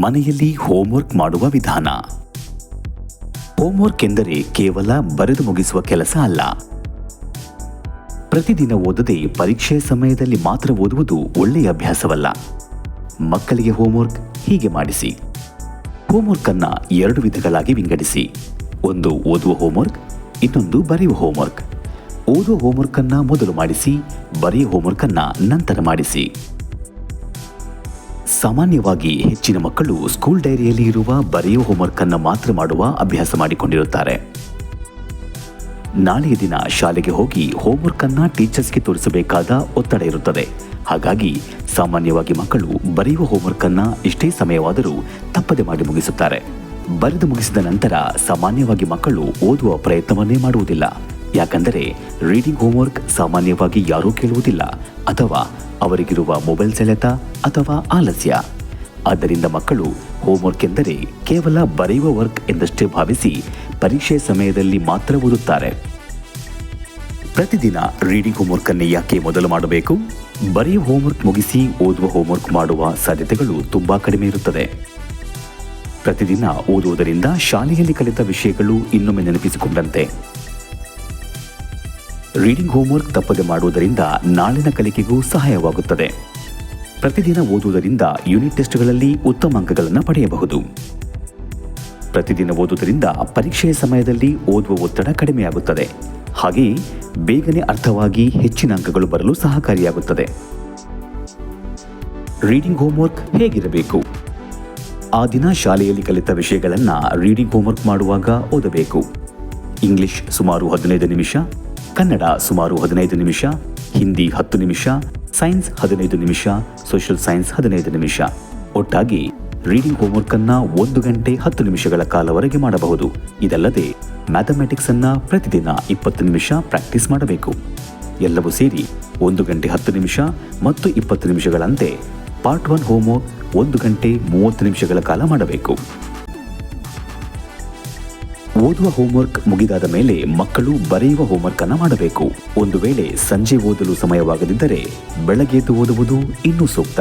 ಮನೆಯಲ್ಲಿ ಹೋಮ್ವರ್ಕ್ ಮಾಡುವ ವಿಧಾನ. ಹೋಮ್ವರ್ಕ್ ಎಂದರೆ ಕೇವಲ ಬರೆದು ಮುಗಿಸುವ ಕೆಲಸ ಅಲ್ಲ. ಪ್ರತಿದಿನ ಓದದೆ ಪರೀಕ್ಷೆ ಸಮಯದಲ್ಲಿ ಮಾತ್ರ ಓದುವುದು ಒಳ್ಳೆಯ ಅಭ್ಯಾಸವಲ್ಲ. ಮಕ್ಕಳಿಗೆ ಹೋಮ್ವರ್ಕ್ ಹೀಗೆ ಮಾಡಿಸಿ. ಹೋಮ್ವರ್ಕ್ ಅನ್ನ 2 ವಿಧಗಳಾಗಿ ವಿಂಗಡಿಸಿ. ಒಂದು ಓದುವ ಹೋಮ್ವರ್ಕ್, ಇನ್ನೊಂದು ಬರೆಯುವ ಹೋಮ್ವರ್ಕ್. ಓದುವ ಹೋಮ್ವರ್ಕ್ ಅನ್ನ ಮೊದಲು ಮಾಡಿಸಿ, ಬರೆಯುವ ಹೋಮ್ವರ್ಕ್ ಅನ್ನ ನಂತರ ಮಾಡಿಸಿ. ಸಾಮಾನ್ಯವಾಗಿ ಹೆಚ್ಚಿನ ಮಕ್ಕಳು ಸ್ಕೂಲ್ ಡೈರಿಯಲ್ಲಿ ಇರುವ ಬರೆಯುವ ಹೋಮ್ವರ್ಕ್ ಅನ್ನು ಮಾತ್ರ ಮಾಡುವ ಅಭ್ಯಾಸ ಮಾಡಿಕೊಂಡಿರುತ್ತಾರೆ. ನಾಳೆಯ ದಿನ ಶಾಲೆಗೆ ಹೋಗಿ ಹೋಮ್ವರ್ಕ್ ಅನ್ನ ಟೀಚರ್ಸ್ಗೆ ತೋರಿಸಬೇಕಾದ ಒತ್ತಡ ಇರುತ್ತದೆ. ಹಾಗಾಗಿ ಸಾಮಾನ್ಯವಾಗಿ ಮಕ್ಕಳು ಬರೆಯುವ ಹೋಮ್ವರ್ಕ್ ಅನ್ನ ಎಷ್ಟೇ ಸಮಯವಾದರೂ ತಪ್ಪದೆ ಮಾಡಿ ಮುಗಿಸುತ್ತಾರೆ. ಬರೆದು ಮುಗಿಸಿದ ನಂತರ ಸಾಮಾನ್ಯವಾಗಿ ಮಕ್ಕಳು ಓದುವ ಪ್ರಯತ್ನವನ್ನೇ ಮಾಡುವುದಿಲ್ಲ. ಯಾಕಂದರೆ ರೀಡಿಂಗ್ ಹೋಮ್ವರ್ಕ್ ಸಾಮಾನ್ಯವಾಗಿ ಯಾರೂ ಕೇಳುವುದಿಲ್ಲ, ಅಥವಾ ಅವರಿಗಿರುವ ಮೊಬೈಲ್ ಸೆಳೆತ ಅಥವಾ ಆಲಸ್ಯ. ಆದ್ದರಿಂದ ಮಕ್ಕಳು ಹೋಮ್ವರ್ಕ್ ಎಂದರೆ ಕೇವಲ ಬರೆಯುವ ವರ್ಕ್ ಎಂದಷ್ಟೇ ಭಾವಿಸಿ ಪರೀಕ್ಷೆ ಸಮಯದಲ್ಲಿ ಮಾತ್ರ ಓದುತ್ತಾರೆ. ಪ್ರತಿದಿನ ರೀಡಿಂಗ್ ಹೋಮ್ವರ್ಕ್ ಅನ್ನೇ ಯಾಕೆ ಮೊದಲು ಮಾಡಬೇಕು? ಬರೆಯುವ ಹೋಮ್ವರ್ಕ್ ಮುಗಿಸಿ ಓದುವ ಹೋಮ್ವರ್ಕ್ ಮಾಡುವ ಸಾಧ್ಯತೆಗಳು ತುಂಬಾ ಕಡಿಮೆ ಇರುತ್ತದೆ. ಪ್ರತಿದಿನ ಓದುವುದರಿಂದ ಶಾಲೆಯಲ್ಲಿ ಕಲಿತ ವಿಷಯಗಳು ಇನ್ನೊಮ್ಮೆ ನೆನಪಿಸಿಕೊಂಡಂತೆ. ರೀಡಿಂಗ್ ಹೋಮ್ವರ್ಕ್ ತಪ್ಪದೆ ಮಾಡುವುದರಿಂದ ನಾಳಿನ ಕಲಿಕೆಗೂ ಸಹಾಯವಾಗುತ್ತದೆ. ಪ್ರತಿದಿನ ಓದುವುದರಿಂದ ಯೂನಿಟ್ ಟೆಸ್ಟ್ಗಳಲ್ಲಿ ಉತ್ತಮ ಅಂಕಗಳನ್ನು ಪಡೆಯಬಹುದು. ಪ್ರತಿದಿನ ಓದುವುದರಿಂದ ಪರೀಕ್ಷೆಯ ಸಮಯದಲ್ಲಿ ಓದುವ ಒತ್ತಡ ಕಡಿಮೆಯಾಗುತ್ತದೆ. ಹಾಗೆಯೇ ಬೇಗನೆ ಅರ್ಥವಾಗಿ ಹೆಚ್ಚಿನ ಅಂಕಗಳು ಬರಲು ಸಹಕಾರಿಯಾಗುತ್ತದೆ. ರೀಡಿಂಗ್ ಹೋಮ್ವರ್ಕ್ ಹೇಗಿರಬೇಕು? ಆ ದಿನ ಶಾಲೆಯಲ್ಲಿ ಕಲಿತ ವಿಷಯಗಳನ್ನು ರೀಡಿಂಗ್ ಹೋಮ್ವರ್ಕ್ ಮಾಡುವಾಗ ಓದಬೇಕು. ಇಂಗ್ಲಿಷ್ ಸುಮಾರು 15 ನಿಮಿಷ, ಕನ್ನಡ ಸುಮಾರು 15 ನಿಮಿಷ, ಹಿಂದಿ 10 ನಿಮಿಷ, ಸೈನ್ಸ್ 15 ನಿಮಿಷ, ಸೋಷಿಯಲ್ ಸೈನ್ಸ್ 15 ನಿಮಿಷ. ಒಟ್ಟಾಗಿ ರೀಡಿಂಗ್ ಹೋಮ್ವರ್ಕ್ ಅನ್ನ 1 ಗಂಟೆ 10 ನಿಮಿಷಗಳ ಕಾಲವರೆಗೆ ಮಾಡಬಹುದು. ಇದಲ್ಲದೆ ಮ್ಯಾಥಮೆಟಿಕ್ಸ್ ಅನ್ನ ಪ್ರತಿದಿನ 20 ನಿಮಿಷ ಪ್ರಾಕ್ಟೀಸ್ ಮಾಡಬೇಕು. ಎಲ್ಲವೂ ಸೇರಿ 1 ಗಂಟೆ 10 ನಿಮಿಷ ಮತ್ತು 20 ನಿಮಿಷಗಳಂತೆ ಪಾರ್ಟ್ 1 ಹೋಮ್ವರ್ಕ್ 1 ಗಂಟೆ 30 ನಿಮಿಷಗಳ ಕಾಲ ಮಾಡಬೇಕು. ಓದುವ ಹೋಮ್ವರ್ಕ್ ಮುಗಿದಾದ ಮೇಲೆ ಮಕ್ಕಳು ಬರೆಯುವ ಹೋಮ್ವರ್ಕ್ ಅನ್ನು ಮಾಡಬೇಕು. ಒಂದು ವೇಳೆ ಸಂಜೆ ಓದಲು ಸಮಯವಾಗದಿದ್ದರೆ ಬೆಳಗ್ಗೆ ಎದ್ದು ಓದುವುದು ಇನ್ನೂ ಸೂಕ್ತ.